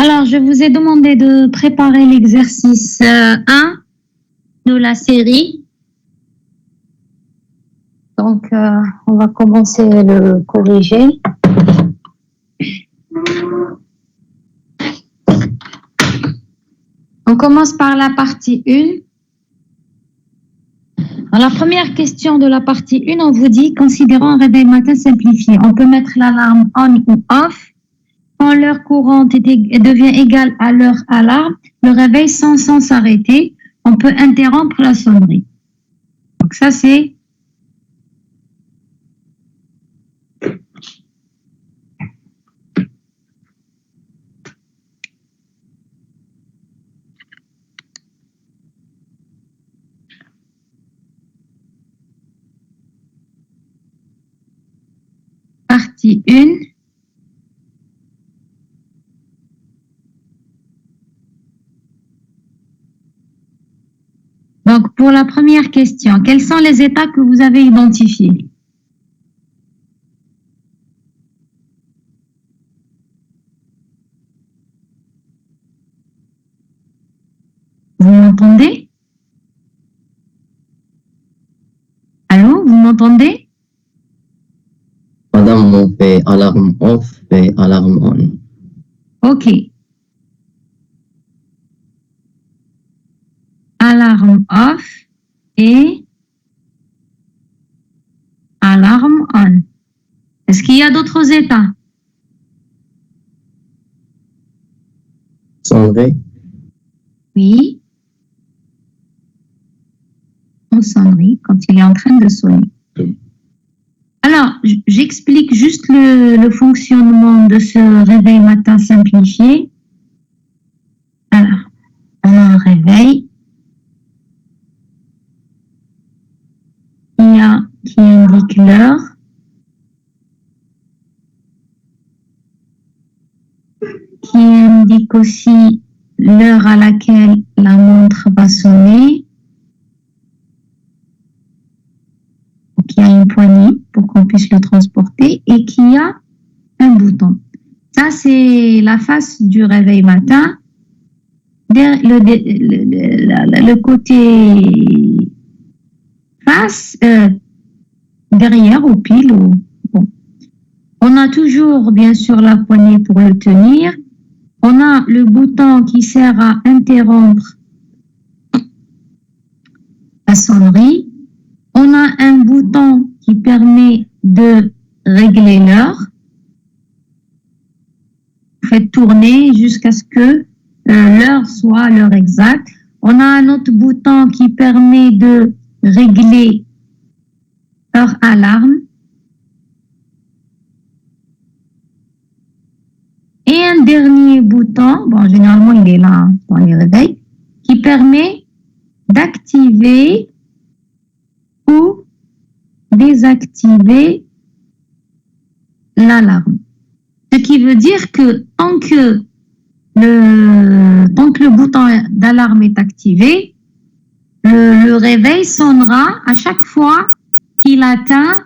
Alors, je vous ai demandé de préparer l'exercice 1 de la série. Donc, on va commencer à le corriger. On commence par la partie 1. Alors, la première question de la partie 1, on vous dit, considérons un réveil matin simplifié. On peut mettre l'alarme on ou off. Quand l'heure courante devient égale à l'heure alarme, le réveil sans s'arrêter, on peut interrompre la sonnerie. Donc ça, c'est partie 1. Donc, pour la première question, quels sont les états que vous avez identifiés? Vous m'entendez? Allô, vous m'entendez? Madame, on fait alarme off et alarme on. Ok. Alarme off et alarme on. Est-ce qu'il y a d'autres états? Sonnerie. Oui. En sonnerie, quand il est en train de sonner. Alors, j'explique juste le fonctionnement de ce réveil matin simplifié. Alors, on a un réveil qui indique l'heure. Qui indique aussi l'heure à laquelle la montre va sonner. Donc, il y a une poignée pour qu'on puisse le transporter et qu'il y a un bouton. Ça, c'est la face du réveil matin. Le côté face, derrière au pile. Bon. On a toujours, bien sûr, la poignée pour le tenir. On a le bouton qui sert à interrompre la sonnerie. On a un bouton qui permet de régler l'heure. Faites tourner jusqu'à ce que l'heure soit l'heure exacte. On a un autre bouton qui permet de régler heure alarme. Et un dernier bouton, bon, généralement il est là dans les réveils, qui permet d'activer ou désactiver l'alarme. Ce qui veut dire que tant que le bouton d'alarme est activé, le réveil sonnera à chaque fois qu'il atteint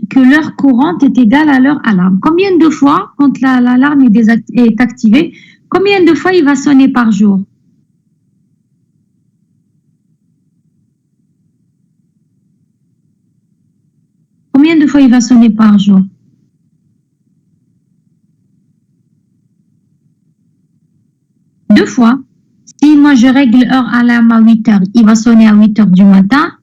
que l'heure courante est égale à l'heure alarme. Combien de fois, quand l'alarme est activée, combien de fois il va sonner par jour? Combien de fois il va sonner par jour? Deux fois. Si moi je règle heure alarme à 8 heures, il va sonner à 8 heures du matin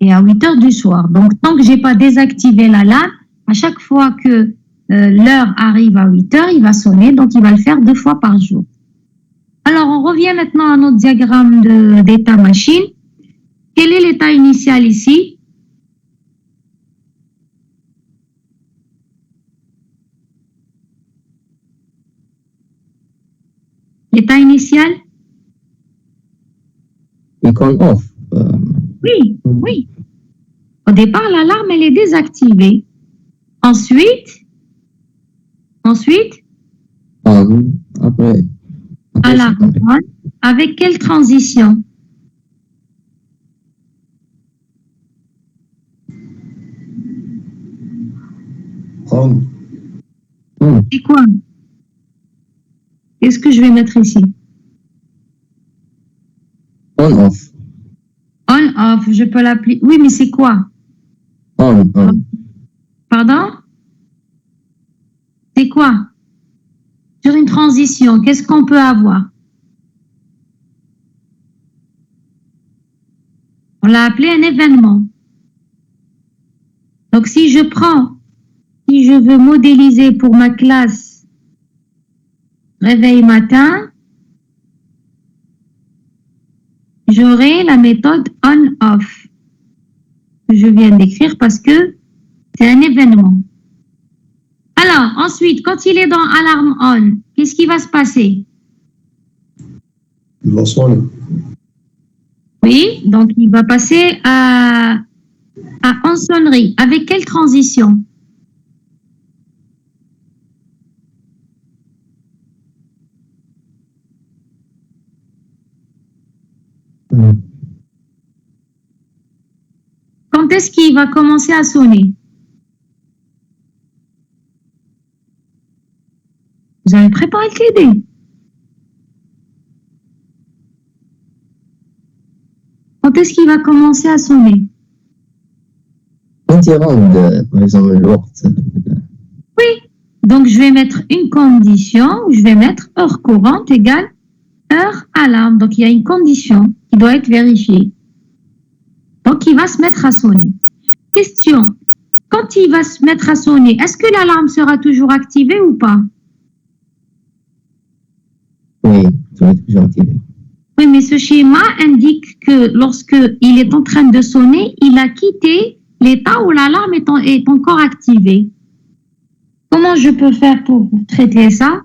et à 8 heures du soir. Donc, tant que je n'ai pas désactivé l'alarme, à chaque fois que l'heure arrive à 8 heures, il va sonner. Donc, il va le faire 2 fois par jour. Alors, on revient maintenant à notre diagramme d'état machine. Quel est l'état initial ici? L'état initial? Icon off. Oui, oui. Au départ, l'alarme, elle est désactivée. Ensuite, On. Après alarme on. Avec quelle transition? On. C'est quoi? Qu'est-ce que je vais mettre ici? On-off. On-off, je peux l'appeler. Oui, mais c'est quoi? On. Pardon? C'est quoi? Sur une transition, qu'est-ce qu'on peut avoir? On l'a appelé un événement. Donc, si je veux modéliser pour ma classe réveil matin, j'aurai la méthode on-off que je viens d'écrire parce que c'est un événement. Alors, ensuite, quand il est dans alarme on, qu'est-ce qui va se passer? Il va sonner. Oui, donc il va passer à en sonnerie. Avec quelle transition? Quand est-ce qu'il va commencer à sonner? Vous avez préparé le TD? Quand est-ce qu'il va commencer à sonner? Interrompt, par exemple, الوقت. Oui, donc je vais mettre une condition où je vais mettre heure courante égale heure alarme. Donc il y a une condition qui doit être vérifiée. Donc il va se mettre à sonner. Question, quand il va se mettre à sonner, est-ce que l'alarme sera toujours activée ou pas? Oui, ça va être toujours activé. Oui, mais ce schéma indique que lorsque il est en train de sonner, il a quitté l'état où l'alarme est encore activée. Comment je peux faire pour traiter ça?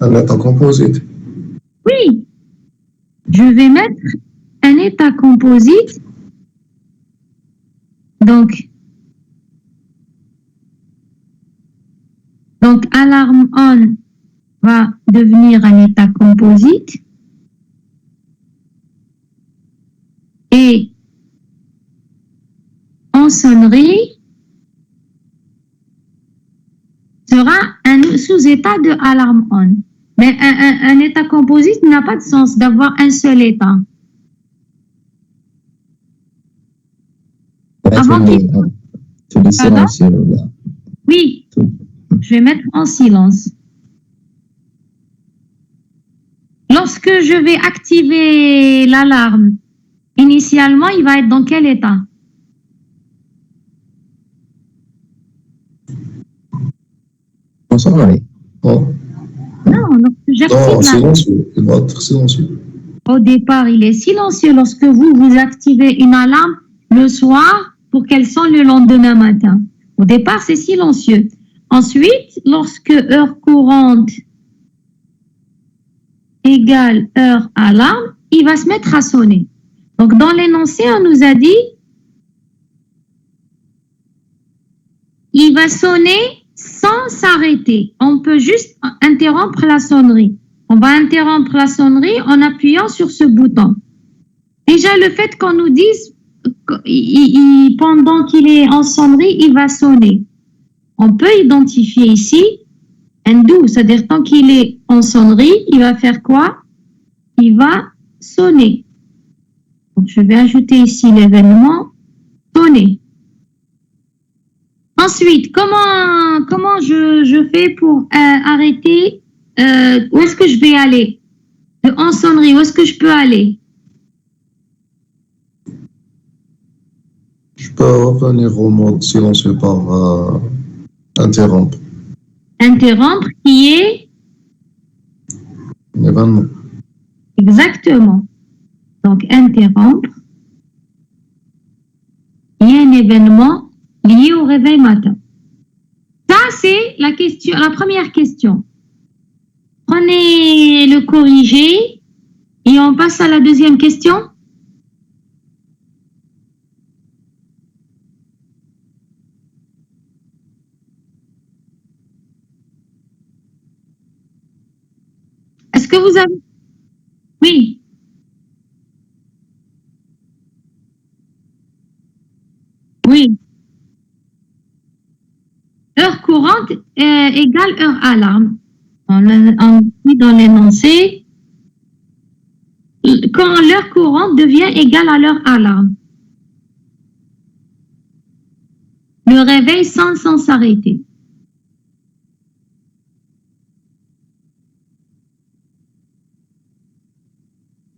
Un état composite. Oui, je vais mettre un état composite. Donc alarme on va devenir un état composite. Et en sonnerie sera un sous-état de alarme on. Mais un état composite n'a pas de sens d'avoir un seul état. Avant qu'il... Tu dis silencieux, là. Oui, je vais mettre en silence. Lorsque je vais activer l'alarme, initialement, il va être dans quel état? En sonnerie. Oh. Non, lorsque j'active Non, l'alarme. silencieux. Il va être silencieux. Au départ, il est silencieux lorsque vous activez une alarme le soir pour qu'elle sonne le lendemain matin. Au départ, c'est silencieux. Ensuite, lorsque heure courante égale heure alarme, il va se mettre à sonner. Donc, dans l'énoncé, on nous a dit il va sonner sans s'arrêter. On peut juste interrompre la sonnerie. On va interrompre la sonnerie en appuyant sur ce bouton. Déjà, le fait qu'on nous dise pendant qu'il est en sonnerie, il va sonner. On peut identifier ici un do, c'est-à-dire tant qu'il est en sonnerie, il va faire quoi? Il va sonner. Donc, je vais ajouter ici l'événement sonner. Ensuite, comment je fais pour arrêter? Où est-ce que je vais aller? En sonnerie, où est-ce que je peux aller? Je peux revenir au mode silencieux par interrompre. Interrompre qui est? Un événement. Exactement. Donc, interrompre qui est un événement lié au réveil matin. Ça, c'est la première question. Prenez le corrigé et on passe à la deuxième question. Est-ce que vous avez... Oui. Oui. Heure courante égale heure alarme. On dit dans l'énoncé, quand l'heure courante devient égale à l'heure alarme. Le réveil sans s'arrêter.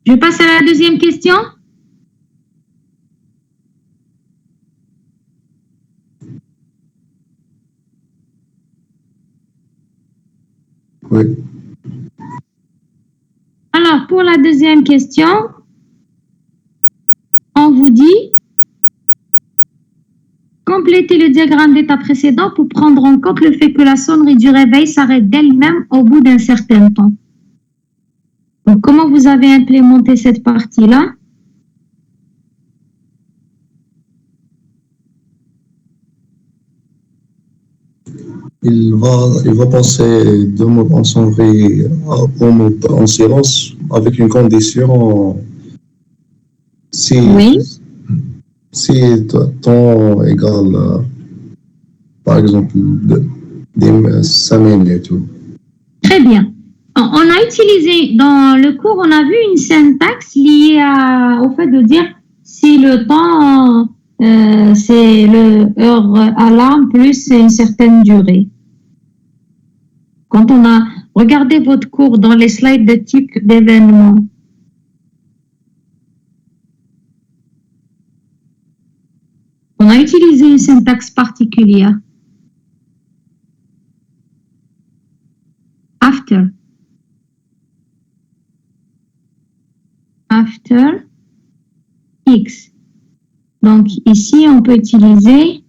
Je passe à la deuxième question. Oui. Alors, pour la deuxième question, on vous dit complétez le diagramme d'état précédent pour prendre en compte le fait que la sonnerie du réveil s'arrête d'elle-même au bout d'un certain temps. Donc, comment vous avez implémenté cette partie-là? Il va passer de mode en sonnerie au mode en silence avec une condition si, Oui. si temps égale, par exemple, 5 minutes. Très bien. On a utilisé, dans le cours, on a vu une syntaxe liée au fait de dire si le temps, c'est l'heure alarme plus une certaine durée. Quand on a regardé votre cours dans les slides de type d'événement, on a utilisé une syntaxe particulière. After. After X. Donc ici, on peut utiliser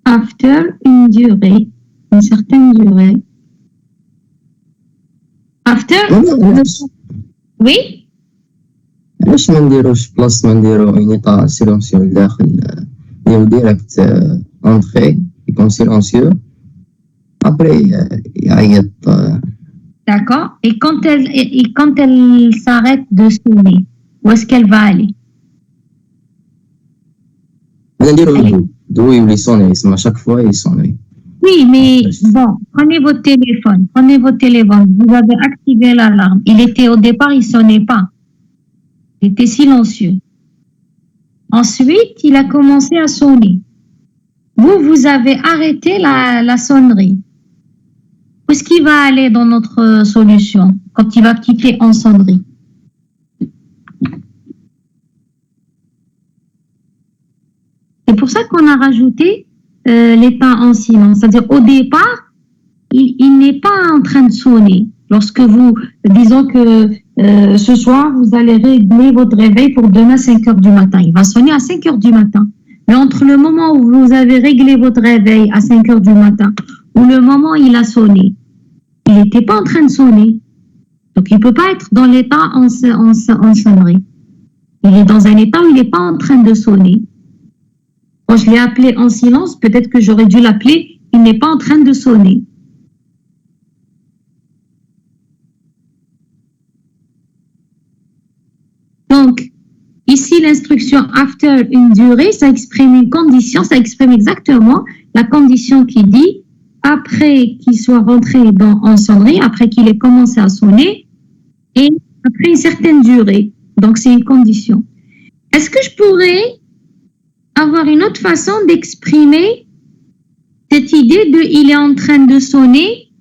after une durée, une certaine durée. After, oui? علاش ما نديروش بلاص ما نديرو اينيطا سيلونسيو لداخل نديرو ديريكت انتري يكون سيلونسيو ابري يعيط. D'accord. Et quand elle s'arrête de sonner, où est-ce qu'elle va aller? نديرو دو يولي يصوني يسمى شاك فوا يصوني. Oui, mais bon, prenez votre téléphone. Vous avez activé l'alarme. Il était au départ, il sonnait pas. Il était silencieux. Ensuite, il a commencé à sonner. Vous avez arrêté la sonnerie. Où est-ce qu'il va aller dans notre solution quand il va quitter en sonnerie? C'est pour ça qu'on a rajouté l'état en silence. C'est-à-dire, au départ, il n'est pas en train de sonner. Lorsque vous, disons que ce soir, vous allez régler votre réveil pour demain 5 heures du matin. Il va sonner à 5 heures du matin. Mais entre le moment où vous avez réglé votre réveil à 5 heures du matin ou le moment où il a sonné, il n'était pas en train de sonner. Donc, il ne peut pas être dans l'état en sonnerie. Il est dans un état où il n'est pas en train de sonner. Quand je l'ai appelé en silence, peut-être que j'aurais dû l'appeler « il n'est pas en train de sonner ». Donc, ici, l'instruction « after » une durée, ça exprime une condition, ça exprime exactement la condition qui dit après qu'il soit rentré en sonnerie, après qu'il ait commencé à sonner, et après une certaine durée. Donc, c'est une condition. Est-ce que je pourrais avoir une autre façon d'exprimer cette idée de il est en train de sonner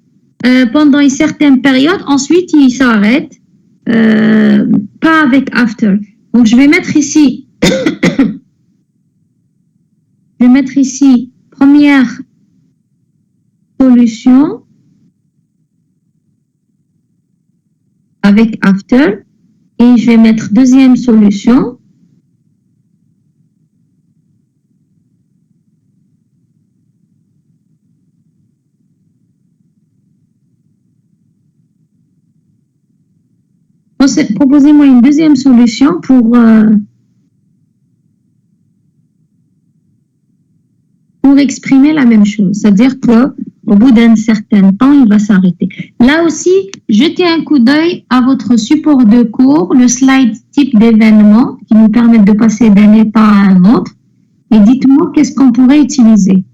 pendant une certaine période, ensuite il s'arrête, pas avec after. Donc je vais mettre ici, première solution avec after et je vais mettre deuxième solution. Proposez-moi une deuxième solution pour exprimer la même chose. C'est-à-dire qu'au bout d'un certain temps, il va s'arrêter. Là aussi, jetez un coup d'œil à votre support de cours, le slide type d'événement qui nous permet de passer d'un état à un autre. Et dites-moi qu'est-ce qu'on pourrait utiliser.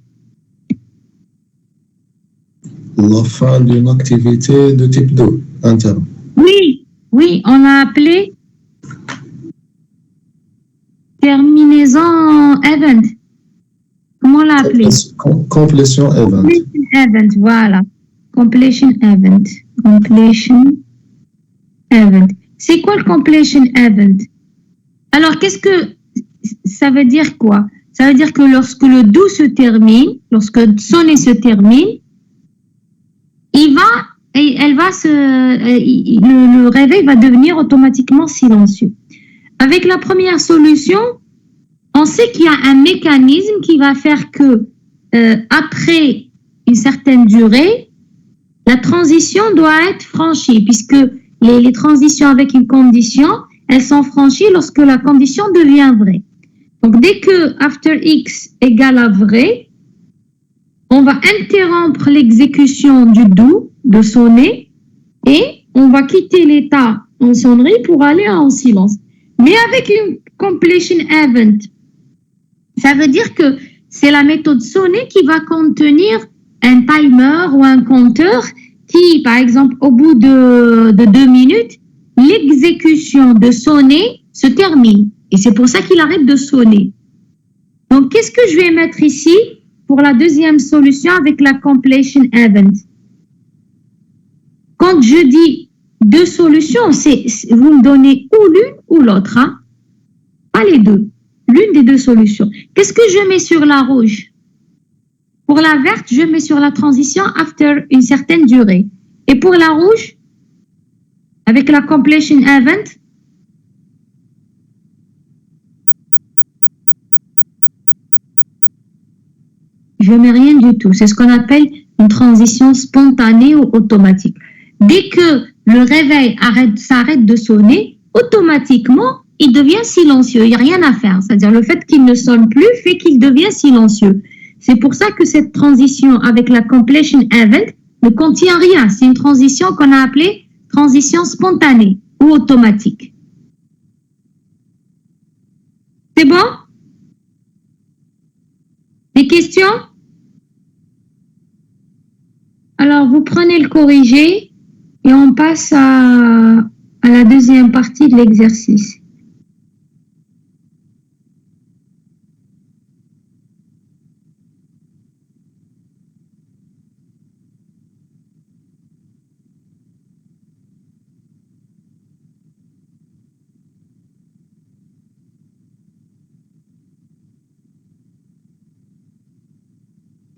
la fin d'une activité de type 2, un terme. Oui, oui, on l'a appelé terminaison event. Comment on l'a appelé? Completion event. Completion event, voilà. Completion event. Completion event. C'est quoi le completion event? Alors, qu'est-ce que ça veut dire quoi? Ça veut dire que lorsque le do se termine, lorsque sonner se termine, le réveil va devenir automatiquement silencieux. Avec la première solution, on sait qu'il y a un mécanisme qui va faire que après une certaine durée, la transition doit être franchie, puisque les transitions avec une condition, elles sont franchies lorsque la condition devient vraie. Donc, dès que after x égale à vrai, on va interrompre l'exécution du do, de sonner, et on va quitter l'état en sonnerie pour aller en silence. Mais avec une completion event, ça veut dire que c'est la méthode sonner qui va contenir un timer ou un compteur qui, par exemple, au bout de 2 minutes, l'exécution de sonner se termine. Et c'est pour ça qu'il arrête de sonner. Donc, qu'est-ce que je vais mettre ici pour la deuxième solution avec la completion event? Quand je dis deux solutions, vous me donnez ou l'une ou l'autre, hein? Pas les deux. L'une des deux solutions. Qu'est-ce que je mets sur la rouge? Pour la verte, je mets sur la transition after une certaine durée. Et pour la rouge, avec la completion event, je mets rien du tout. C'est ce qu'on appelle une transition spontanée ou automatique. Dès que le réveil s'arrête de sonner, automatiquement, il devient silencieux. Il n'y a rien à faire. C'est-à-dire le fait qu'il ne sonne plus fait qu'il devient silencieux. C'est pour ça que cette transition avec la completion event ne contient rien. C'est une transition qu'on a appelée transition spontanée ou automatique. C'est bon? Des questions? Alors, vous prenez le corrigé et on passe à la deuxième partie de l'exercice.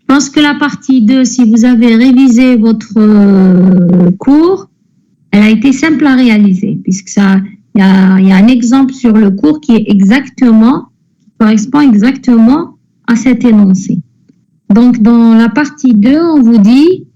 Je pense que la partie 2, si vous avez révisé votre cours, elle a été simple à réaliser, puisque il y a un exemple sur le cours qui correspond exactement à cet énoncé. Donc, dans la partie 2, on vous dit,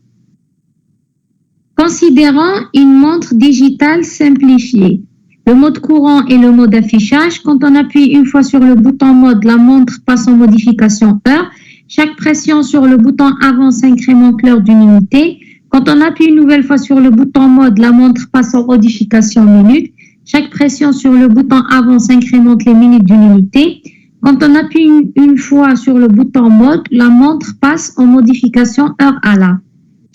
considérant une montre digitale simplifiée, le mode courant et le mode affichage, quand on appuie une fois sur le bouton mode, la montre passe en modification heure. Chaque pression sur le bouton avance incrémente l'heure d'une unité. Quand on appuie une nouvelle fois sur le bouton mode, la montre passe en modification minute. Chaque pression sur le bouton avance incrémente les minutes d'une unité. Quand on appuie une fois sur le bouton mode, la montre passe en modification heure alarme.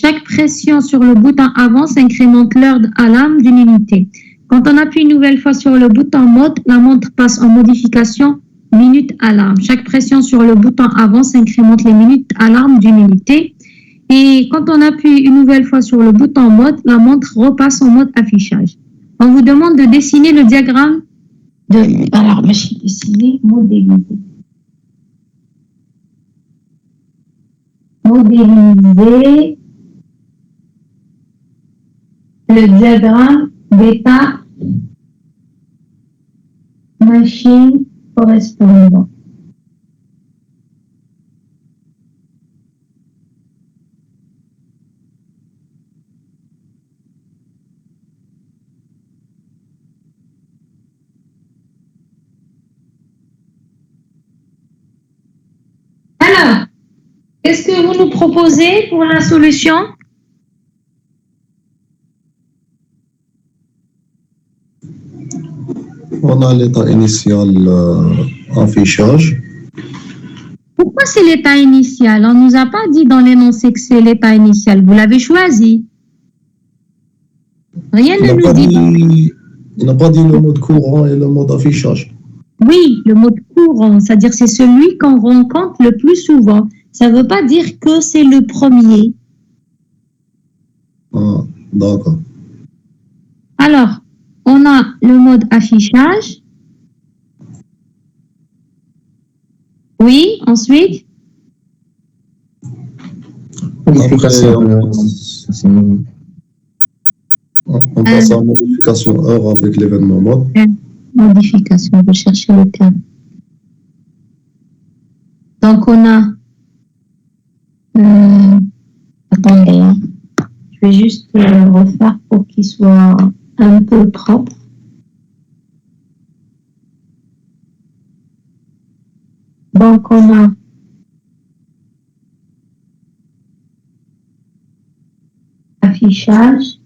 Chaque pression sur le bouton avance incrémente l'heure alarme d'une unité. Quand on appuie une nouvelle fois sur le bouton mode, la montre passe en modification minute alarme. Chaque pression sur le bouton avance incrémente les minutes alarme d'une unité. Et quand on appuie une nouvelle fois sur le bouton mode, la montre repasse en mode affichage. On vous demande de dessiner le diagramme de... Alors, je vais dessiner, modéliser. Modéliser le diagramme d'état machine correspondant. Alors, qu'est-ce que vous nous proposez pour la solution? On a l'état initial affichage. Pourquoi c'est l'état initial? On ne nous a pas dit dans l'énoncé que c'est l'état initial. Vous l'avez choisi. Rien Il ne n'a nous pas dit. dit, il n'a pas dit le mode courant et le mode affichage. Oui, le mode courant, c'est-à-dire c'est celui qu'on rencontre le plus souvent. Ça ne veut pas dire que c'est le premier. Ah, d'accord. Alors, on a le mode affichage. Oui, ensuite, Modification. On passe à modification heure avec l'événement mode. modification, je chercher le terme. Donc, on a... attendez, hein. Je vais juste refaire pour qu'il soit un peu propre. Donc, on a affichage,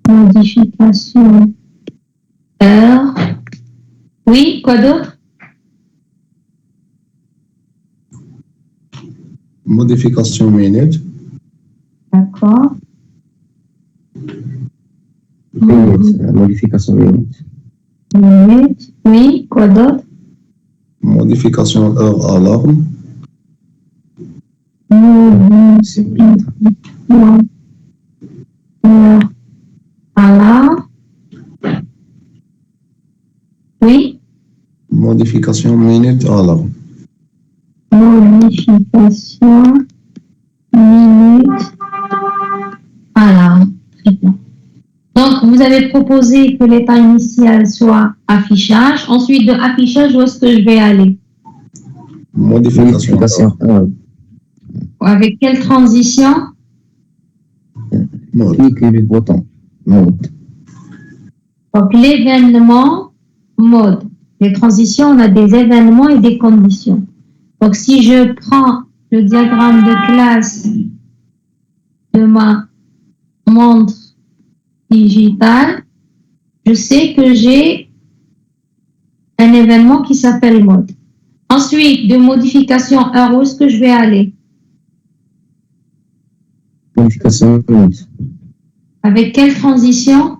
modification, heure. Oui, quoi d'autre? Modification minute. D'accord. Modification minute. Minute. Oui, quoi d'autre? Modification heure alarme. Alarme. Oui. Modification minute alarme. Modification minute alarme. Très bien. Donc, vous avez proposé que l'état initial soit affichage. Ensuite, de affichage, où est-ce que je vais aller? Modification heure. Avec quelle transition? Mode. Cliquez le bouton. Mode. Donc, l'événement mode. Les transitions, on a des événements et des conditions. Donc, si je prends le diagramme de classe de ma montre digitale, je sais que j'ai un événement qui s'appelle mode. Ensuite, de modification heure, où est-ce que je vais aller? Modification minute. Avec quelle transition?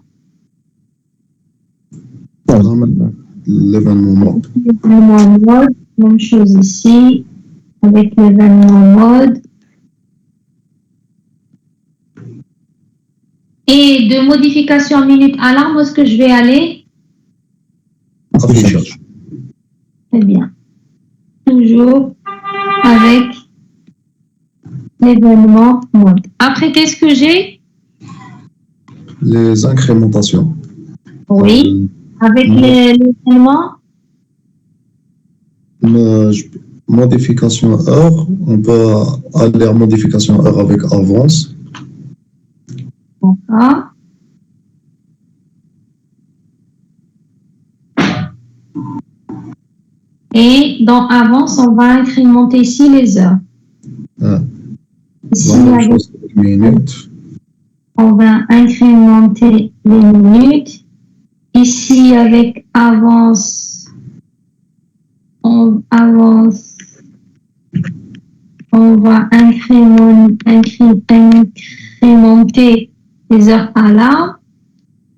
L'événement mode. L'événement mode, même chose ici, avec l'événement mode. Et de modification minute alarme, où est-ce que je vais aller? Affichage. Très bien. Toujours avec l'événement mode. Après, qu'est-ce que j'ai? Les incrémentations. Oui. Avec l'événement? Modification heure. On peut aller à modification heure avec avance. D'accord. Et dans avance, on va incrémenter ici les heures. Ici, La même avec, chose avec minutes. on va incrémenter les minutes. Ici, avec avance, on va incrémenter les heures alarme.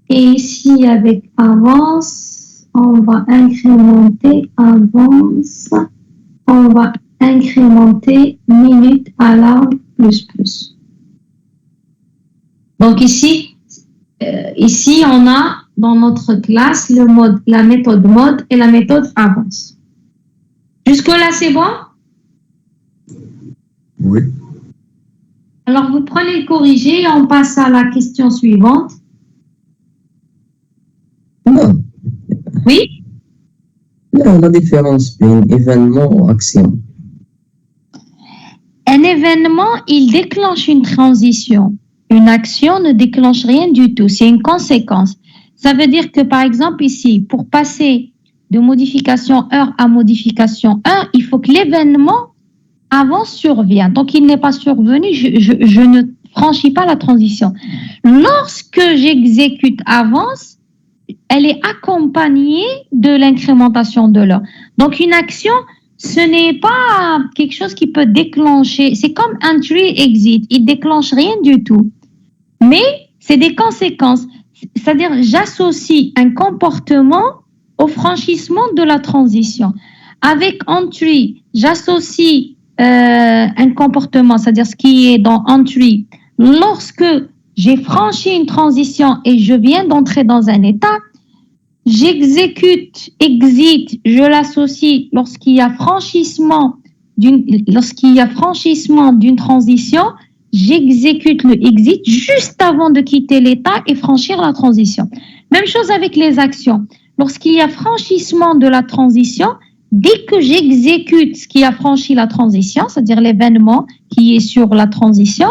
Et ici, avec avance, on va incrémenter avance. On va incrémenter minute alarme plus. Donc ici, on a dans notre classe le mode, la méthode mode et la méthode avance. Jusque-là, c'est bon? Oui. Alors, vous prenez le corrigé et on passe à la question suivante. Non. Oui? La différence entre événement et action. Un événement, il déclenche une transition. Une action ne déclenche rien du tout. C'est une conséquence. Ça veut dire que, par exemple, ici, pour passer de modification heure à modification 1, il faut que l'événement avant survient. Donc, il n'est pas survenu, je ne franchis pas la transition. Lorsque j'exécute avance, elle est accompagnée de l'incrémentation de l'heure. Donc, une action, ce n'est pas quelque chose qui peut déclencher. C'est comme entry-exit. Il ne déclenche rien du tout. Mais c'est des conséquences. C'est-à-dire, j'associe un comportement au franchissement de la transition. Avec entry, j'associe un comportement, c'est-à-dire ce qui est dans entry. Lorsque j'ai franchi une transition et je viens d'entrer dans un état, j'exécute exit, je l'associe lorsqu'il y a franchissement d'une transition, j'exécute le exit juste avant de quitter l'état et franchir la transition. Même chose avec les actions. Lorsqu'il y a franchissement de la transition, dès que j'exécute ce qui a franchi la transition, c'est-à-dire l'événement qui est sur la transition,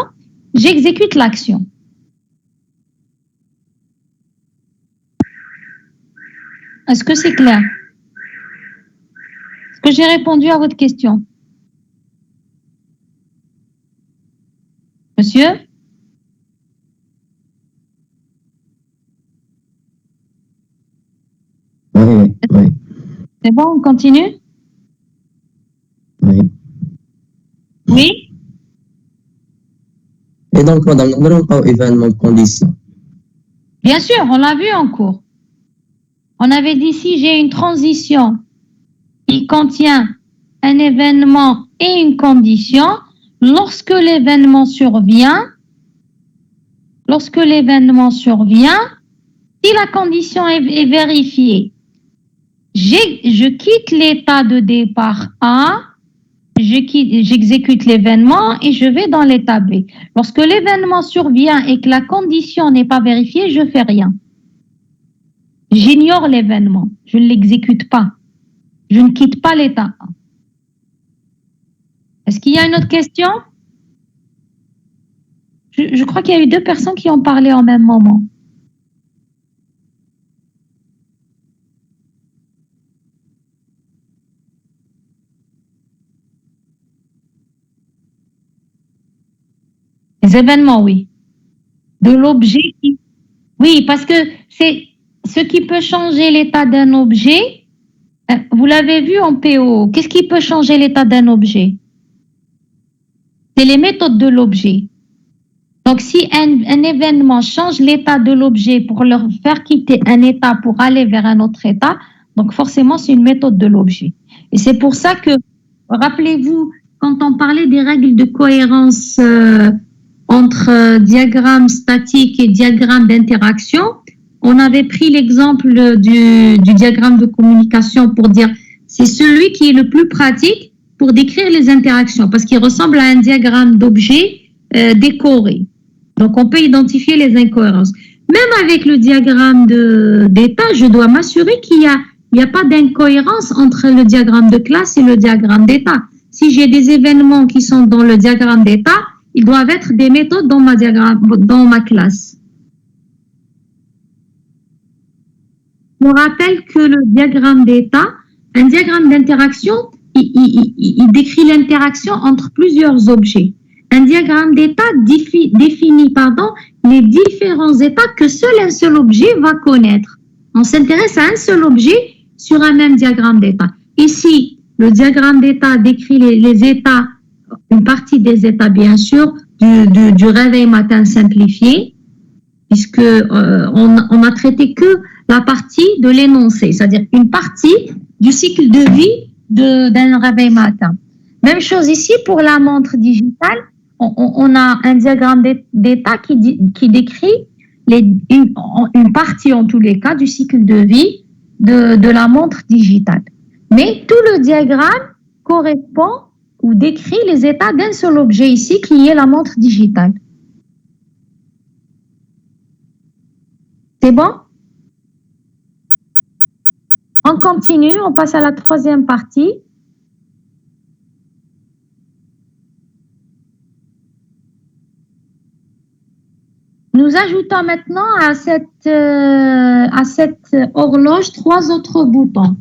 j'exécute l'action. Est-ce que c'est clair? Est-ce que j'ai répondu à votre question? Monsieur? Oui. C'est bon, on continue? Oui. Oui? Et donc, madame, nous n'avons pas événement de condition. Bien sûr, on l'a vu en cours. On avait dit si j'ai une transition qui contient un événement et une condition, lorsque l'événement survient, si la condition est vérifiée, je quitte l'état de départ A, j'exécute l'événement et je vais dans l'état B. Lorsque l'événement survient et que la condition n'est pas vérifiée, je ne fais rien. J'ignore l'événement, je ne l'exécute pas. Je ne quitte pas l'état A. Est-ce qu'il y a une autre question? Je crois qu'il y a eu 2 personnes qui ont parlé en même moment. Les événements, oui. De l'objet. Oui, parce que c'est ce qui peut changer l'état d'un objet. Vous l'avez vu en PO. Qu'est-ce qui peut changer l'état d'un objet? C'est les méthodes de l'objet. Donc, si un événement change l'état de l'objet pour leur faire quitter un état pour aller vers un autre état, donc forcément, c'est une méthode de l'objet. Et c'est pour ça que, rappelez-vous, quand on parlait des règles de cohérence entre diagramme statique et diagramme d'interaction, on avait pris l'exemple du diagramme de communication pour dire c'est celui qui est le plus pratique pour décrire les interactions parce qu'il ressemble à un diagramme d'objet décoré. Donc, on peut identifier les incohérences. Même avec le diagramme d'état, je dois m'assurer qu'il n'y a pas d'incohérence entre le diagramme de classe et le diagramme d'état. Si j'ai des événements qui sont dans le diagramme d'état, ils doivent être des méthodes dans ma classe. Je me rappelle que le diagramme d'état, un diagramme d'interaction, il décrit l'interaction entre plusieurs objets. Un diagramme d'état définit les différents états que seul un seul objet va connaître. On s'intéresse à un seul objet sur un même diagramme d'état. Ici, le diagramme d'état décrit les états, une partie des états bien sûr, du réveil matin simplifié, puisque on a traité que la partie de l'énoncé, c'est-à-dire une partie du cycle de vie d'un réveil matin. Même chose ici pour la montre digitale. On a un diagramme d'état qui décrit une partie, en tous les cas, du cycle de vie de la montre digitale. Mais tout le diagramme correspond ou décrit les états d'un seul objet ici, qui est la montre digitale. C'est bon? On continue, on passe à la 3e partie. Nous ajoutons maintenant à cette horloge 3 autres boutons.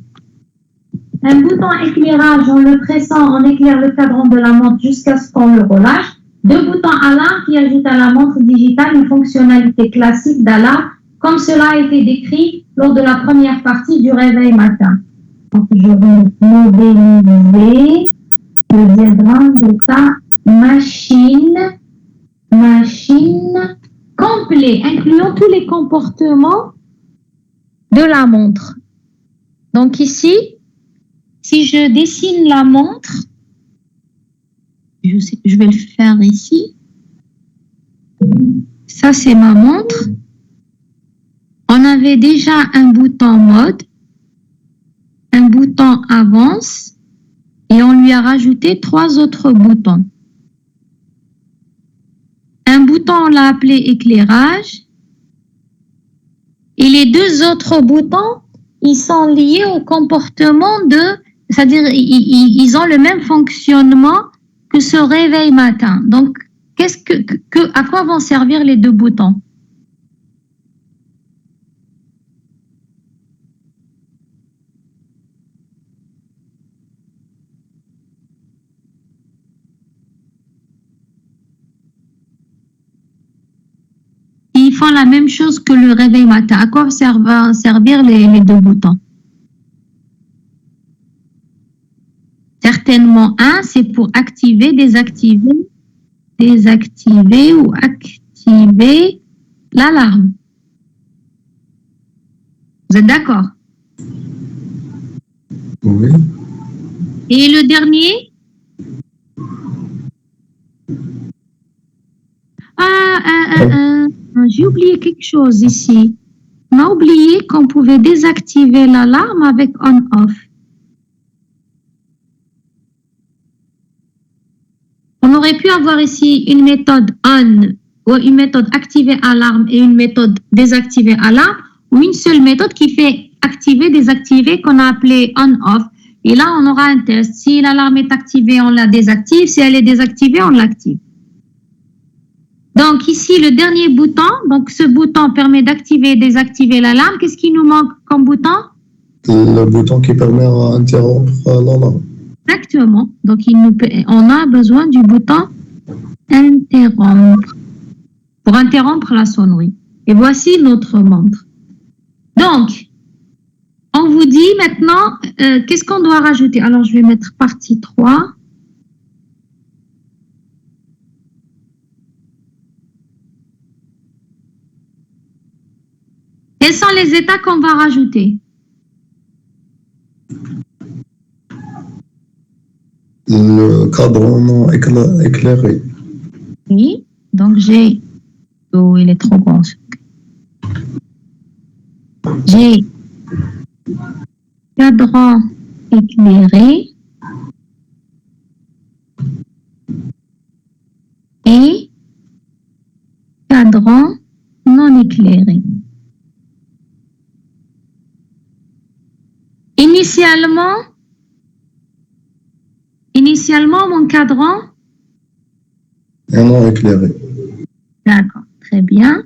Un bouton éclairage, en le pressant, on éclaire le cadran de la montre jusqu'à ce qu'on le relâche. 2 boutons alarme qui ajoutent à la montre digitale une fonctionnalité classique d'alarme comme cela a été décrit lors de la première partie du réveil matin. Donc, je vais modéliser le diagramme d'état machine complet, incluant tous les comportements de la montre. Donc ici, si je dessine la montre, je vais le faire ici. Ça, c'est ma montre. On avait déjà un bouton mode, un bouton avance, et on lui a rajouté 3 autres boutons. Un bouton, on l'a appelé éclairage. Et les 2 autres boutons, ils sont liés au comportement c'est-à-dire ils ont le même fonctionnement que ce réveil matin. Donc, à quoi vont servir les 2 boutons? Ils font la même chose que le réveil matin. À quoi vont servir les 2 boutons? Certainement, un, c'est pour activer, désactiver ou activer l'alarme. Vous êtes d'accord? Oui. Et le dernier? J'ai oublié quelque chose ici. On a oublié qu'on pouvait désactiver l'alarme avec on-off. On aurait pu avoir ici une méthode on ou une méthode activer alarme et une méthode désactiver alarme, ou une seule méthode qui fait activer, désactiver, qu'on a appelé on-off. Et là, on aura un test. Si l'alarme est activée, on la désactive. Si elle est désactivée, on l'active. Donc ici, le dernier bouton, donc ce bouton permet d'activer et désactiver l'alarme. Qu'est-ce qui nous manque comme bouton? Le bouton qui permet d'interrompre l'alarme. Exactement. Donc on a besoin du bouton interrompre pour interrompre la sonnerie. Et voici notre montre. Donc, on vous dit maintenant, qu'est-ce qu'on doit rajouter? Alors, je vais mettre partie 3. Quels sont les états qu'on va rajouter? Le cadran non éclairé. Oui, donc j'ai... Oh, il est trop grand. J'ai cadran éclairé et cadran non éclairé. Initialement, mon cadran Et non éclairé. D'accord, très bien.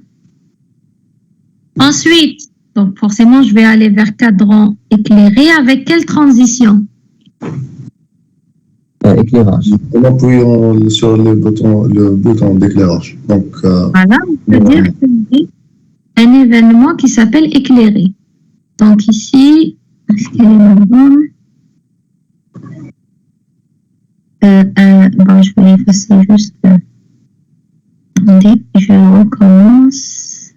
Ensuite, donc forcément, je vais aller vers cadran éclairé. Avec quelle transition? Éclairage. En appuyant sur le bouton d'éclairage. Donc, voilà, on peut dire que c'est un événement qui s'appelle éclairé. Donc ici, est-ce qu'elle est là-bas? Bon, je vais effacer juste. Attendez, je recommence.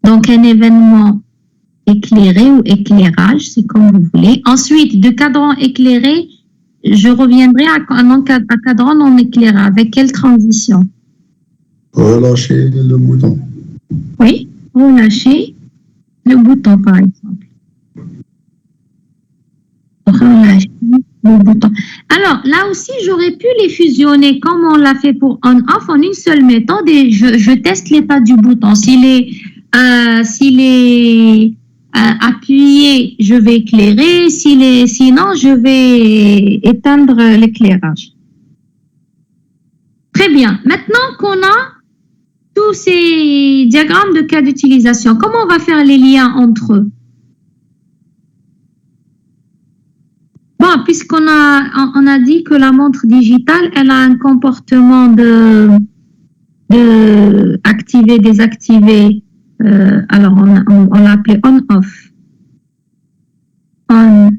Donc, un événement éclairé ou éclairage, c'est comme vous voulez. Ensuite, de cadran éclairé, je reviendrai à cadran non éclairé. Avec quelle transition? relâcher le bouton. Oui, relâcher le bouton, par exemple. Relâcher le bouton. Alors, là aussi, j'aurais pu les fusionner comme on l'a fait pour on-off en une seule méthode et je teste l'état du bouton. S'il est appuyé, je vais éclairer. Sinon, je vais éteindre l'éclairage. Très bien. Maintenant qu'on a tous ces diagrammes de cas d'utilisation, comment on va faire les liens entre eux? Bon, puisqu'on a dit que la montre digitale, elle a un comportement de de activer, désactiver. Alors, on l'a appelé on-off. On-off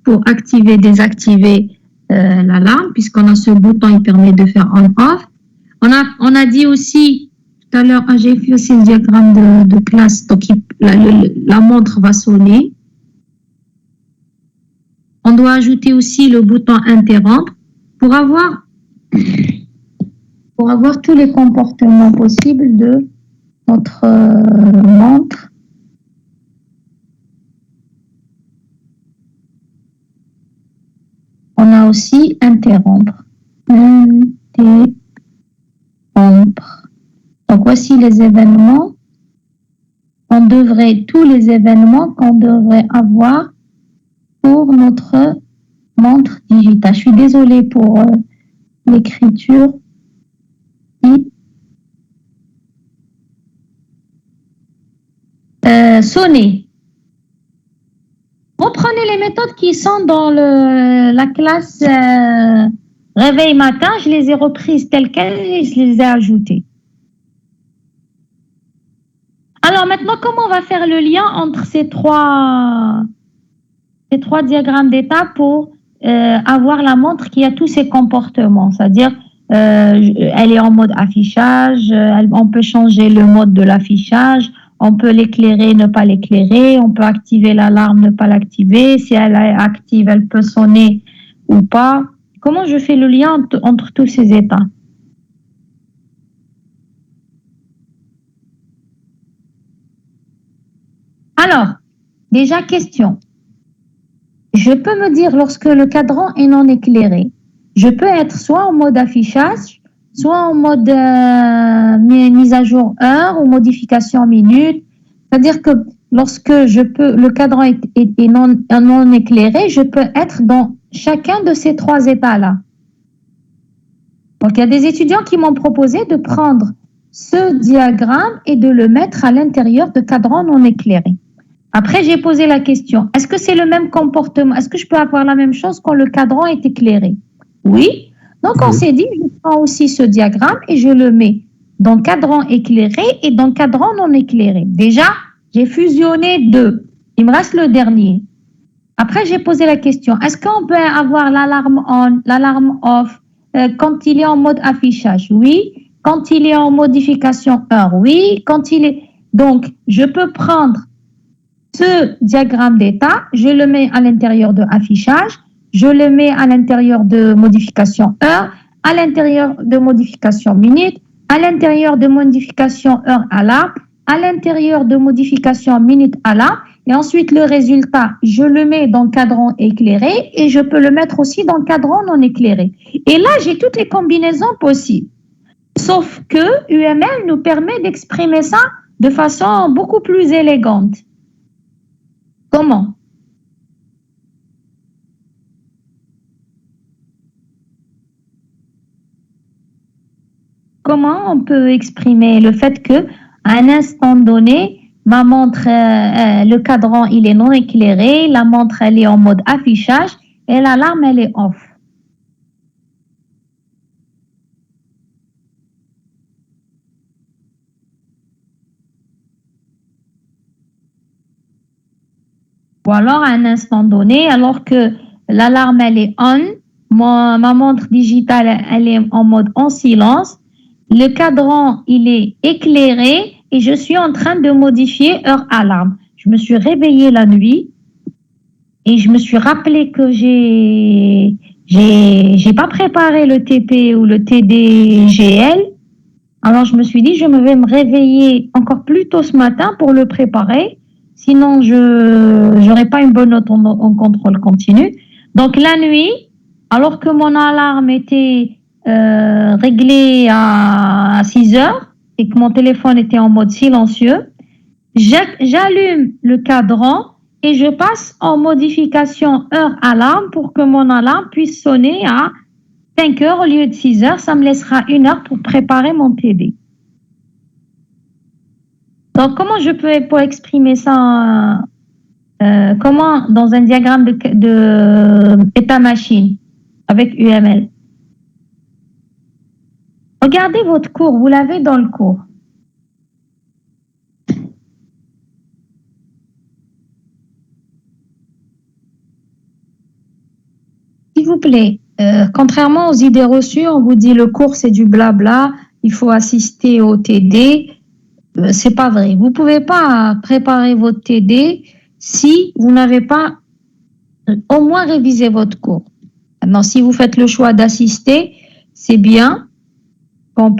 pour activer, désactiver l'alarme, puisqu'on a ce bouton, il permet de faire on-off. On a dit aussi tout à l'heure, j'ai fait aussi le diagramme de classe, donc la montre va sonner. On doit ajouter aussi le bouton interrompre pour avoir tous les comportements possibles de notre montre. On a aussi interrompre. Interrompre. Donc voici les événements. Tous les événements qu'on devrait avoir pour notre montre digitale. Je suis désolée pour l'écriture. Sonner. Reprenez les méthodes qui sont dans la classe réveil matin. Je les ai reprises telles quelles et je les ai ajoutées. Alors maintenant, comment on va faire le lien entre ces trois diagrammes d'état pour avoir la montre qui a tous ces comportements, c'est-à-dire elle est en mode affichage, on peut changer le mode de l'affichage, on peut l'éclairer, ne pas l'éclairer, on peut activer l'alarme, ne pas l'activer, si elle est active, elle peut sonner ou pas. Comment je fais le lien entre tous ces états? Alors, déjà question. Je peux me dire lorsque le cadran est non éclairé, je peux être soit en mode affichage, soit en mode mise à jour heure ou modification minute. C'est-à-dire que lorsque le cadran est non éclairé, je peux être dans chacun de ces trois états-là. Donc, il y a des étudiants qui m'ont proposé de prendre ce diagramme et de le mettre à l'intérieur de cadran non éclairé. Après, j'ai posé la question, est-ce que c'est le même comportement? Est-ce que je peux avoir la même chose quand le cadran est éclairé? Oui. Donc, on s'est dit, je prends aussi ce diagramme et je le mets dans cadran éclairé et dans cadran non éclairé. Déjà, j'ai fusionné deux. Il me reste le dernier. Après, j'ai posé la question, est-ce qu'on peut avoir l'alarme on, l'alarme off quand il est en mode affichage? Oui. Quand il est en modification heure? Oui. Quand il est... Donc, je peux prendre ce diagramme d'état, je le mets à l'intérieur de affichage, je le mets à l'intérieur de modification heure, à l'intérieur de modification minute, à l'intérieur de modification heure alarme, à l'intérieur de modification minute alarme, et ensuite le résultat, je le mets dans le cadran éclairé et je peux le mettre aussi dans le cadran non éclairé. Et là, j'ai toutes les combinaisons possibles. Sauf que UML nous permet d'exprimer ça de façon beaucoup plus élégante. Comment? Comment on peut exprimer le fait que à un instant donné, ma montre, le cadran, il est non éclairé, la montre, elle est en mode affichage et l'alarme, elle est off. Ou alors, à un instant donné, alors que l'alarme, elle est on, ma montre digitale, elle est en mode en silence, le cadran, il est éclairé et je suis en train de modifier heure alarme. Je me suis réveillée la nuit et je me suis rappelé que j'ai pas préparé le TP ou le TDGL. Alors, je me suis dit, je vais me réveiller encore plus tôt ce matin pour le préparer. Sinon, je n'aurai pas une bonne note en contrôle continu. Donc, la nuit, alors que mon alarme était réglée à 6 heures et que mon téléphone était en mode silencieux, j'allume le cadran et je passe en modification heure alarme pour que mon alarme puisse sonner à 5 heures au lieu de 6 heures. Ça me laissera 1 heure pour préparer mon TD. Donc, comment je peux pour exprimer ça? Comment dans un diagramme de état machine avec UML? Regardez votre cours, vous l'avez dans le cours. S'il vous plaît, contrairement aux idées reçues, on vous dit le cours c'est du blabla, il faut assister au TD. C'est pas vrai. Vous pouvez pas préparer votre TD si vous n'avez pas au moins révisé votre cours. Maintenant, si vous faites le choix d'assister, c'est bien. On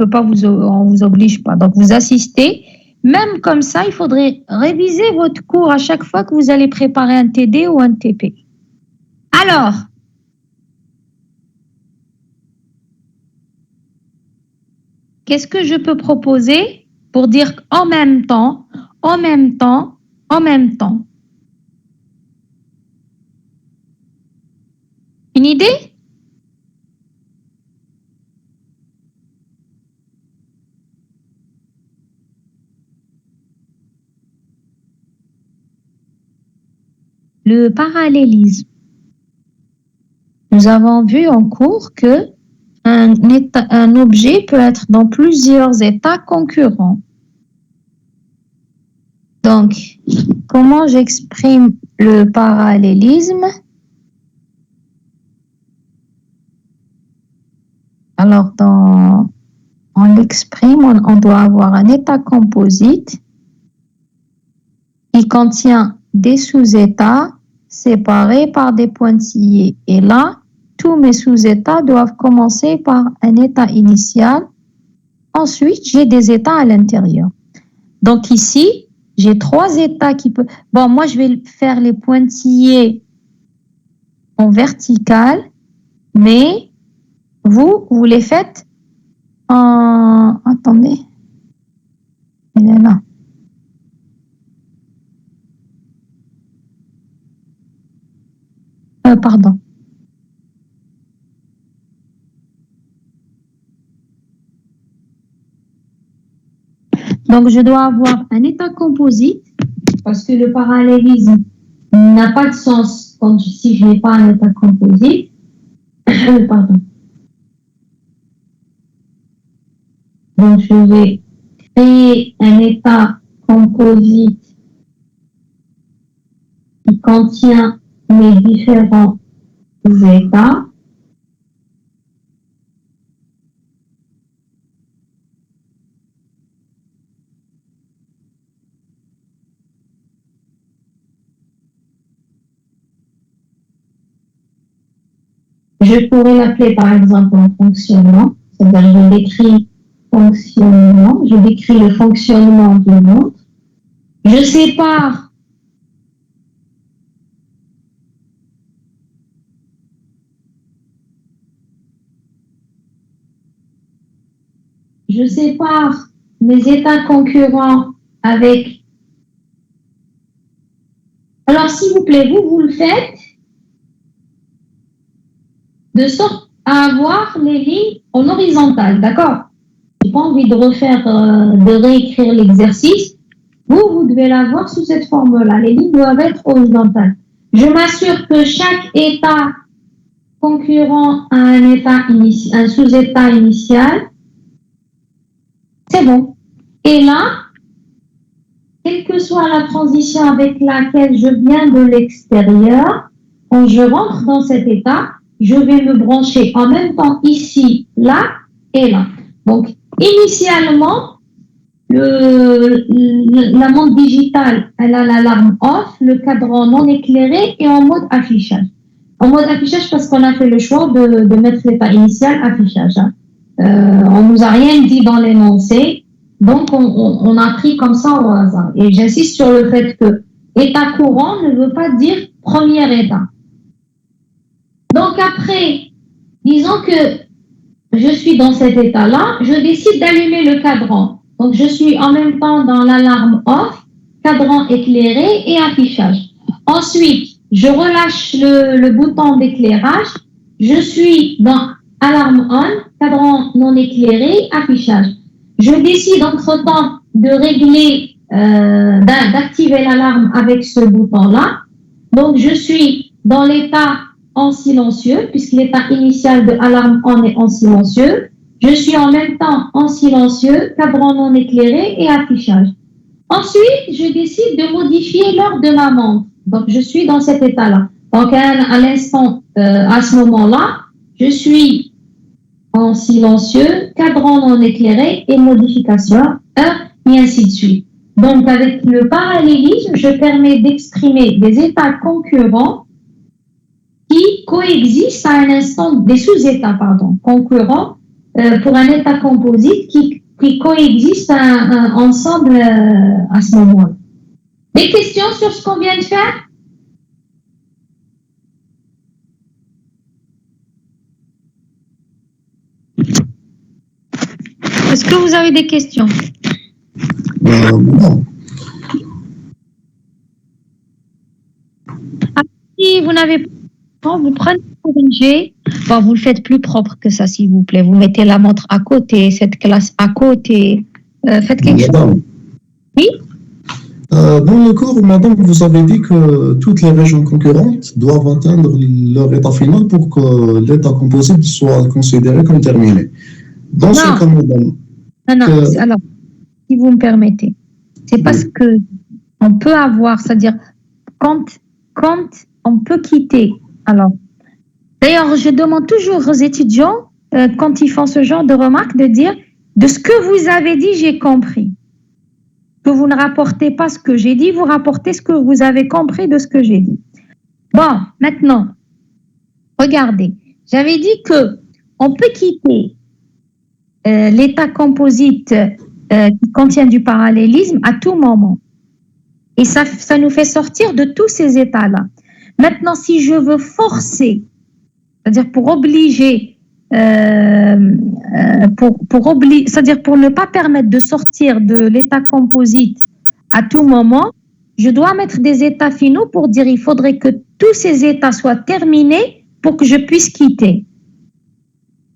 vous oblige pas. Donc, vous assistez. Même comme ça, il faudrait réviser votre cours à chaque fois que vous allez préparer un TD ou un TP. Alors, qu'est-ce que je peux proposer pour dire en même temps, en même temps, en même temps? Une idée? Le parallélisme. Nous avons vu en cours que un objet peut être dans plusieurs états concurrents. Donc, comment j'exprime le parallélisme? Alors, on l'exprime, on doit avoir un état composite qui contient des sous-états séparés par des pointillés. Et là, tous mes sous-états doivent commencer par un état initial. Ensuite, j'ai des états à l'intérieur. Donc ici, j'ai 3 états qui peuvent... Bon, moi, je vais faire les pointillés en vertical, mais vous les faites en... Attendez. Elle est là. Pardon. Donc, je dois avoir un état composite parce que le parallélisme n'a pas de sens si je n'ai pas un état composite. Pardon. Donc, je vais créer un état composite qui contient mes différents états. Je pourrais l'appeler par exemple en fonctionnement, c'est-à-dire je décris fonctionnement, je décris le fonctionnement d'une montre. Je sépare mes états concurrents avec... Alors, s'il vous plaît, vous le faites de sorte à avoir les lignes en horizontale, d'accord? Je n'ai pas envie de de réécrire l'exercice. Vous devez l'avoir sous cette forme-là. Les lignes doivent être horizontales. Je m'assure que chaque état concurrent a un sous-état initial. C'est bon. Et là, quelle que soit la transition avec laquelle je viens de l'extérieur, quand je rentre dans cet état, je vais me brancher en même temps ici, là et là. Donc, initialement, la montre digitale, elle a l'alarme off, le cadran non éclairé et en mode affichage. En mode affichage parce qu'on a fait le choix de mettre l'état initial affichage. Hein. On ne nous a rien dit dans l'énoncé, donc on a pris comme ça au hasard. Et j'insiste sur le fait que état courant ne veut pas dire premier état. Donc après, disons que je suis dans cet état-là, je décide d'allumer le cadran. Donc je suis en même temps dans l'alarme off, cadran éclairé et affichage. Ensuite, je relâche le bouton d'éclairage, je suis dans alarme on, cadran non éclairé, affichage. Je décide entre-temps de régler, d'activer l'alarme avec ce bouton-là. Donc je suis dans l'état en silencieux, puisque l'état initial de alarme on est en silencieux. Je suis en même temps en silencieux, cadran non éclairé et affichage. Ensuite, je décide de modifier l'heure de ma montre. Donc, je suis dans cet état-là. Donc, à l'instant, à ce moment-là, je suis en silencieux, cadran non éclairé et modification, heure, et ainsi de suite. Donc, avec le parallélisme, je permets d'exprimer des états concurrents qui coexistent à un instant, des sous-états, pardon, concurrents pour un état composite qui coexistent ensemble à ce moment-là. Des questions sur ce qu'on vient de faire? Est-ce que vous avez des questions? Non. Si vous n'avez pas, vous prenez le corrigé. Bon, vous le faites plus propre que ça, s'il vous plaît. Vous mettez la montre à côté, cette classe à côté. Faites quelque chose. Oui? Dans le cours, madame, vous avez dit que toutes les régions concurrentes doivent atteindre leur état final pour que l'état composite soit considéré comme terminé. Dans ce cas, madame. Non. Alors, si vous me permettez, c'est parce que on peut avoir, c'est-à-dire quand on peut quitter. Alors, d'ailleurs, je demande toujours aux étudiants, quand ils font ce genre de remarques, de dire de ce que vous avez dit, j'ai compris. Que vous ne rapportez pas ce que j'ai dit, vous rapportez ce que vous avez compris de ce que j'ai dit. Bon, maintenant, regardez, j'avais dit que on peut quitter l'état composite qui contient du parallélisme à tout moment. Et ça nous fait sortir de tous ces états-là. Maintenant, si je veux forcer, c'est-à-dire pour obliger, c'est-à-dire pour ne pas permettre de sortir de l'état composite à tout moment, je dois mettre des états finaux pour dire il faudrait que tous ces états soient terminés pour que je puisse quitter.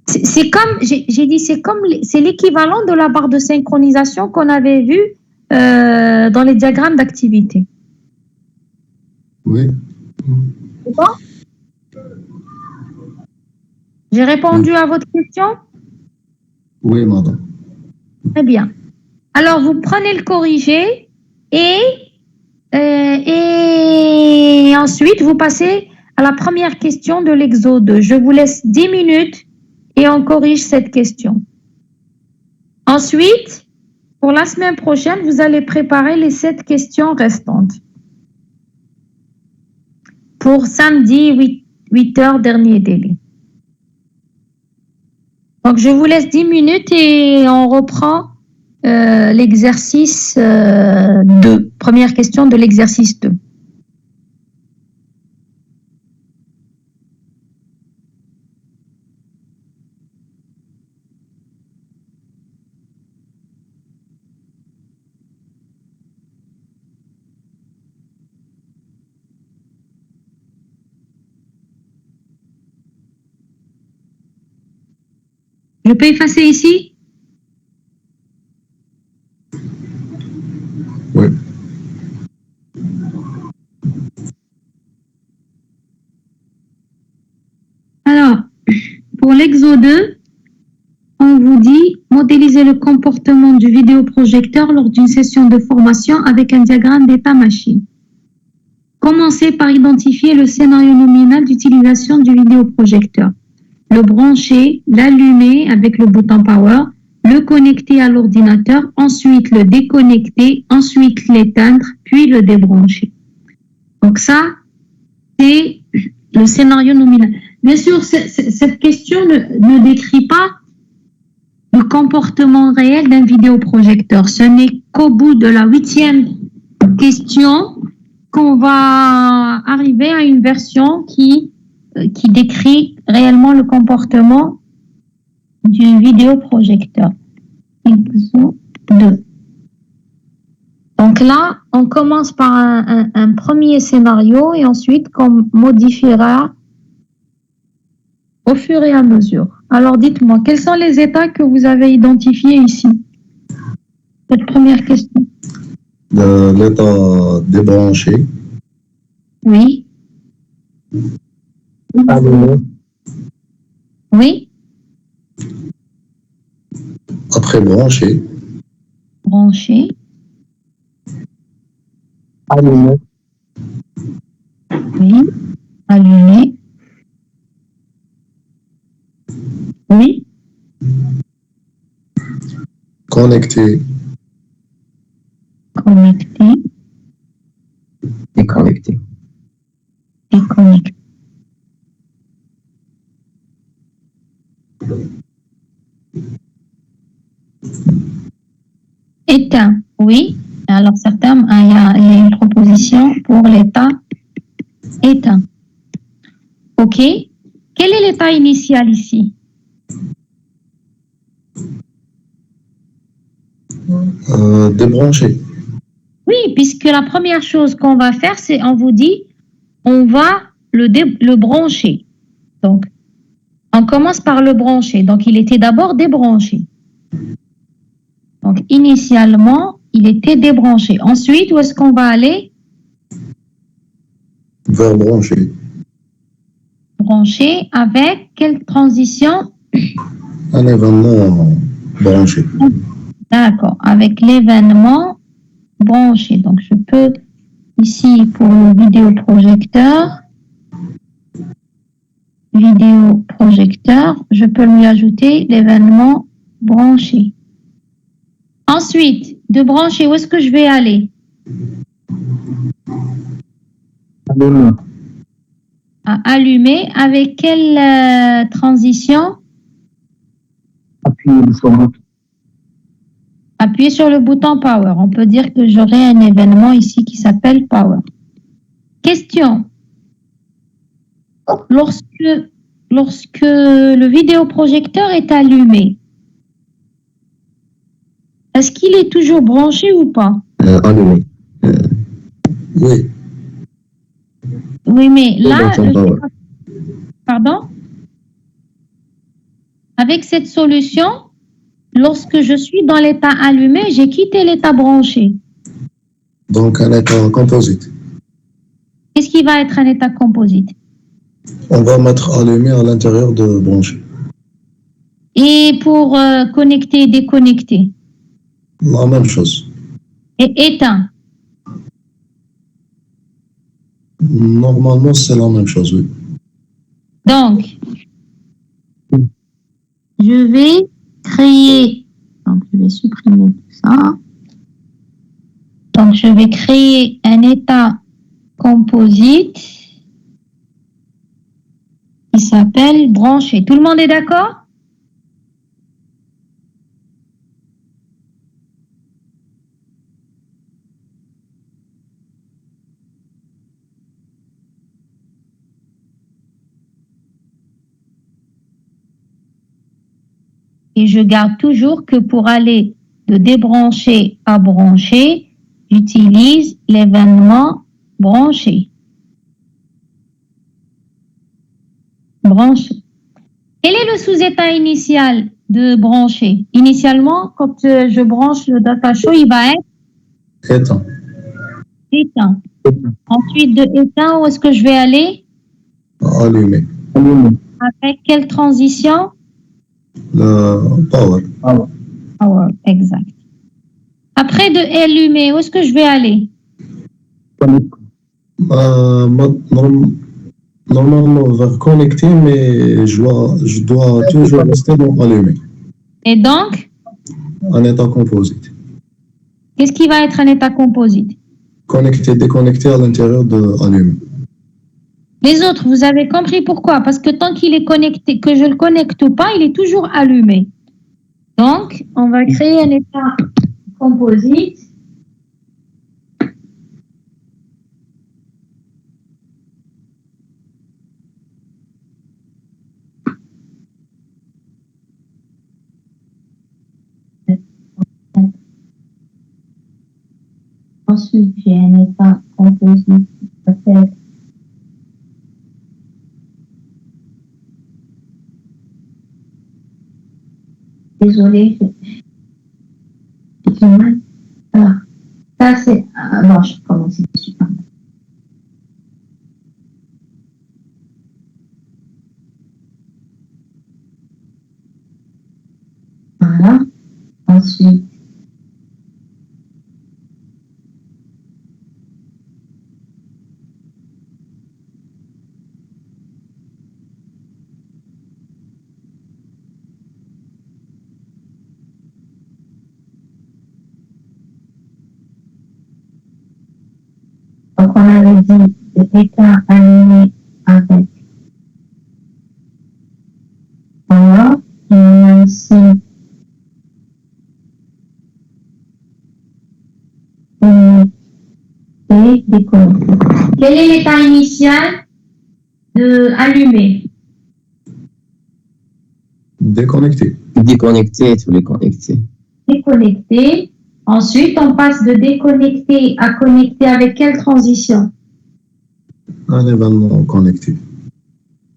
C'est comme, j'ai dit, c'est l'équivalent de la barre de synchronisation qu'on avait vue dans les diagrammes d'activité. Oui. C'est bon? J'ai répondu à votre question? Oui, madame. Très bien. Alors, vous prenez le corrigé et ensuite, vous passez à la première question de l'exo 2. Je vous laisse 10 minutes et on corrige cette question. Ensuite, pour la semaine prochaine, vous allez préparer les 7 questions restantes. Pour samedi, 8 heures, dernier délai. Donc, je vous laisse 10 minutes et on reprend l'exercice 2. Première question de l'exercice 2. Je peux effacer ici? Oui. Alors, pour l'exo 2, on vous dit modéliser le comportement du vidéoprojecteur lors d'une session de formation avec un diagramme d'état machine. Commencez par identifier le scénario nominal d'utilisation du vidéoprojecteur. Le brancher, l'allumer avec le bouton power, le connecter à l'ordinateur, ensuite le déconnecter, ensuite l'éteindre, puis le débrancher. Donc ça, c'est le scénario nominal. Bien sûr, cette question ne décrit pas le comportement réel d'un vidéoprojecteur. Ce n'est qu'au bout de la 8e question qu'on va arriver à une version qui décrit réellement le comportement du vidéoprojecteur. Exo 2. Donc là, on commence par un premier scénario et ensuite qu'on modifiera au fur et à mesure. Alors dites-moi, quels sont les états que vous avez identifiés ici? Cette première question. L'état débranché. Oui. Allumé. Oui. Après brancher, branché, allumé, oui, allumé, oui, connecter, connecté déconnecté. et connecté. Éteint, oui. Alors, certains, il y a une proposition pour l'état éteint. OK. Quel est l'état initial ici? débrancher. Oui, puisque la première chose qu'on va faire, c'est on vous dit, on va le brancher. Donc, on commence par le brancher. Donc, il était d'abord débranché. Donc, initialement, il était débranché. Ensuite, où est-ce qu'on va aller? Vers brancher. Brancher avec quelle transition? Un événement branché. D'accord, avec l'événement branché. Donc, je peux, ici, pour le vidéoprojecteur, je peux lui ajouter l'événement branché. Ensuite, de brancher, où est-ce que je vais aller? Allumé, À allumer avec quelle transition? appuyé sur le Appuyer sur le bouton Power. On peut dire que j'aurai un événement ici qui s'appelle Power. Question. Lorsque le vidéoprojecteur est allumé, est-ce qu'il est toujours branché ou pas? allumé. Oui, Oui, mais là, Bouton power. pardon? Avec cette solution, lorsque je suis dans l'état allumé, j'ai quitté l'état branché. donc un état composite. Qu'est-ce qui va être un état composite? On va mettre allumé à l'intérieur de brancher. Et pour connecter et déconnecter? La même chose. Et éteint? Normalement, c'est la même chose, oui. Donc, je vais créer, donc je vais supprimer tout ça. Donc, je vais créer un état composite qui s'appelle branché. Tout le monde est d'accord? Et je garde toujours que pour aller de débrancher à brancher, j'utilise l'événement branché. Branché. Quel est le sous-état initial de brancher? Initialement, quand je branche le data show, il va être Éteint. éteint. Ensuite de éteint, où est-ce que je vais aller? Allumé. Allumé, Avec quelle transition? Le power. Power, exact. Après de allumer, où est-ce que je vais aller? connecté, Normalement, vers connecter, mais je dois toujours rester dans allumé. Et donc, Un état composite. qu'est-ce qui va être un état composite? Connecter, déconnecter à l'intérieur de allumé. Les autres, vous avez compris pourquoi? Parce que tant qu'il est connecté, que je ne le connecte pas, il est toujours allumé. Donc, on va créer un état composite. Ensuite, j'ai un état composite qui s'appelle désolé, j'ai mal. Alors, ça c'est. Non, je commence dessus. Voilà. Ensuite, donc on avait dit éteint allumé avec power. Et on a ici et déconnecté. Quel est l'état initial de allumé? Déconnecté. Déconnecté, tous les connectés. Déconnecté. Ensuite, on passe de déconnecté à connecté avec quelle transition? Un événement connecté.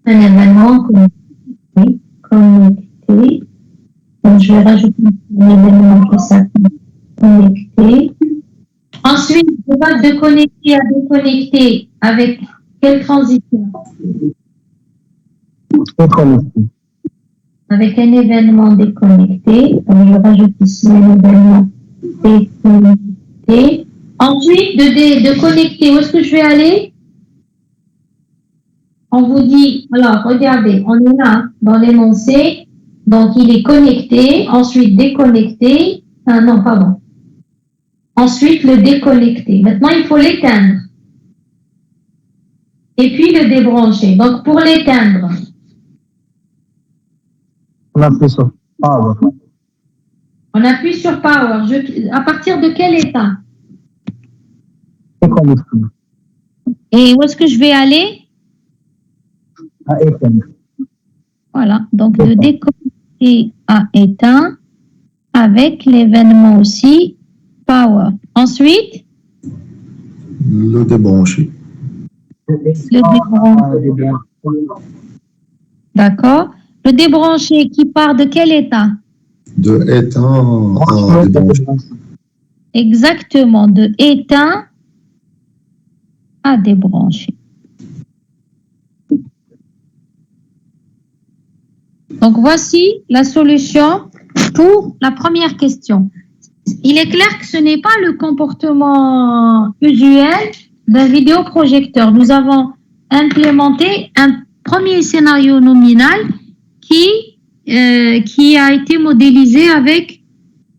Un événement connecté. Connecté. Donc, je vais rajouter un événement qui s'appelle connecté. Ensuite, je passe de connecté à déconnecté avec quelle transition? Déconnecté. Avec un événement déconnecté. Donc, je rajoute ici un événement déconnecté. Ensuite, de connecter, où est-ce que je vais aller? On vous dit, alors, regardez, on est là, dans l'énoncé. Donc, il est connecté, ensuite déconnecté. Non, pardon. Ensuite, le déconnecter. Maintenant, il faut l'éteindre. Et puis, le débrancher. Donc, pour l'éteindre, On appuie sur power. on appuie sur Power. À partir de quel état? Déconnecté. Et où est-ce que je vais aller? À éteindre. Voilà. Donc, de déconnecter à éteint avec l'événement aussi Power. Ensuite, Le débrancher. le débrancher. D'accord. Le débrancher qui part de quel état? De éteint à débrancher. Exactement, de éteint à débrancher. Donc, voici la solution pour la première question. Il est clair que ce n'est pas le comportement usuel d'un vidéoprojecteur. Nous avons implémenté un premier scénario nominal qui a été modélisé avec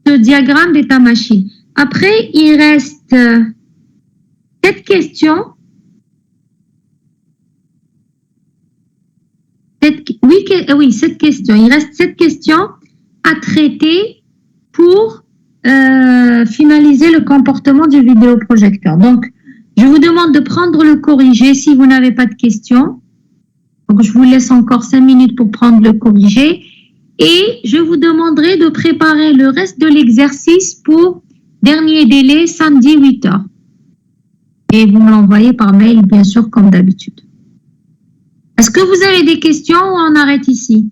ce diagramme d'état-machine. Après, il reste cette question. Cette question. Il reste cette question à traiter pour finaliser le comportement du vidéoprojecteur. Donc, je vous demande de prendre le corrigé si vous n'avez pas de questions. Donc, je vous laisse encore 5 minutes pour prendre le corrigé. Et je vous demanderai de préparer le reste de l'exercice pour dernier délai, samedi 8h. Et vous me l'envoyez par mail, bien sûr, comme d'habitude. Est-ce que vous avez des questions ou on arrête ici?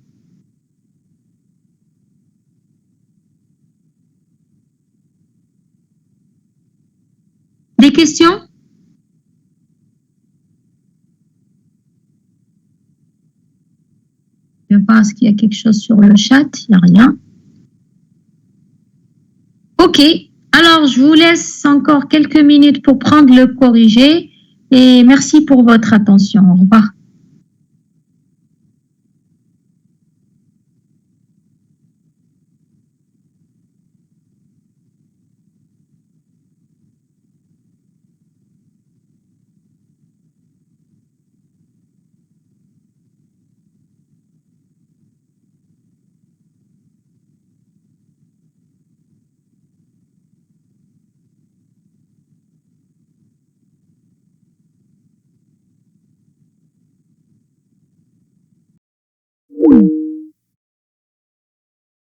Des questions? Je pense qu'il y a quelque chose sur le chat, il n'y a rien. Ok, alors je vous laisse encore quelques minutes pour prendre le corrigé et merci pour votre attention. Au revoir.